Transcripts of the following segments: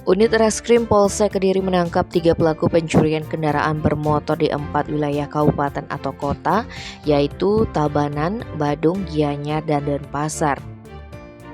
Unit Reskrim Polsek Kediri menangkap 3 pelaku pencurian kendaraan bermotor di 4 wilayah kabupaten atau kota, yaitu Tabanan, Badung, Gianyar, dan Denpasar.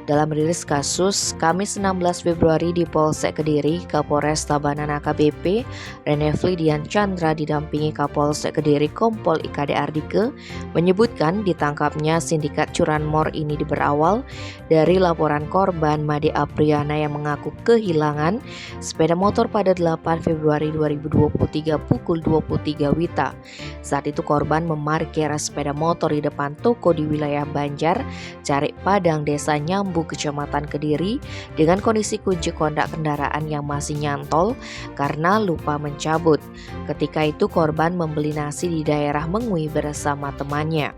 Dalam rilis kasus, Kamis 16 Februari di Polsek Kediri, Kapolres Tabanan AKBP Renefli Dian Chandra didampingi Kapolsek Kediri Kompol IKD Ardike menyebutkan ditangkapnya sindikat curanmor ini berawal dari laporan korban Made Apriana yang mengaku kehilangan sepeda motor pada 8 Februari 2023 pukul 23 WITA. Saat itu korban memarkir sepeda motor di depan toko di wilayah Banjar, Carik Padang, Desa Nyambu, Kecamatan Kediri dengan kondisi kunci kondak kendaraan yang masih nyantol karena lupa mencabut. Ketika itu korban membeli nasi di daerah Mengui bersama temannya.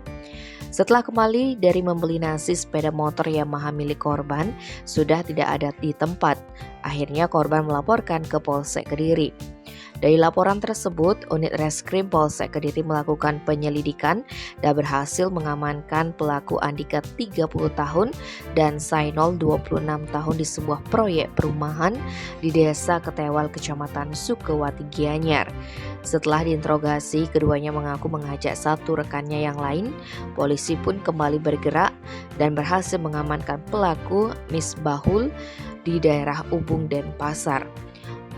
Setelah kembali dari membeli nasi, sepeda motor Yamaha milik korban sudah tidak ada di tempat. Akhirnya korban melaporkan ke Polsek Kediri. Dari laporan tersebut, unit Reskrim Polsek Kediri melakukan penyelidikan dan berhasil mengamankan pelaku Andika 30 tahun dan Sainol 26 tahun di sebuah proyek perumahan di Desa Ketewal, Kecamatan Sukawati, Gianyar. Setelah diinterogasi, keduanya mengaku mengajak satu rekannya yang lain. Polisi pun kembali bergerak dan berhasil mengamankan pelaku Misbahul di daerah Ubung, Denpasar.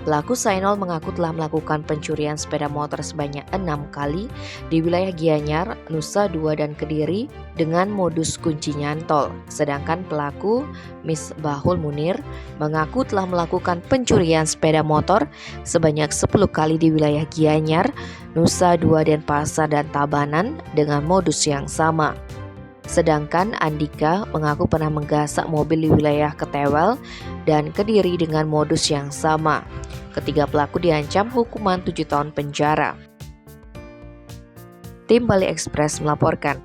Pelaku Sainol mengaku telah melakukan pencurian sepeda motor sebanyak 6 kali di wilayah Gianyar, Nusa Dua, dan Kediri dengan modus kunci nyantol. Sedangkan pelaku Misbahul Munir mengaku telah melakukan pencurian sepeda motor sebanyak 10 kali di wilayah Gianyar, Nusa Dua, Denpasar, dan Tabanan dengan modus yang sama. Sedangkan Andika mengaku pernah menggasak mobil di wilayah Ketewel dan Kediri dengan modus yang sama. Ketiga pelaku diancam hukuman 7 tahun penjara. Tim Bali Express melaporkan.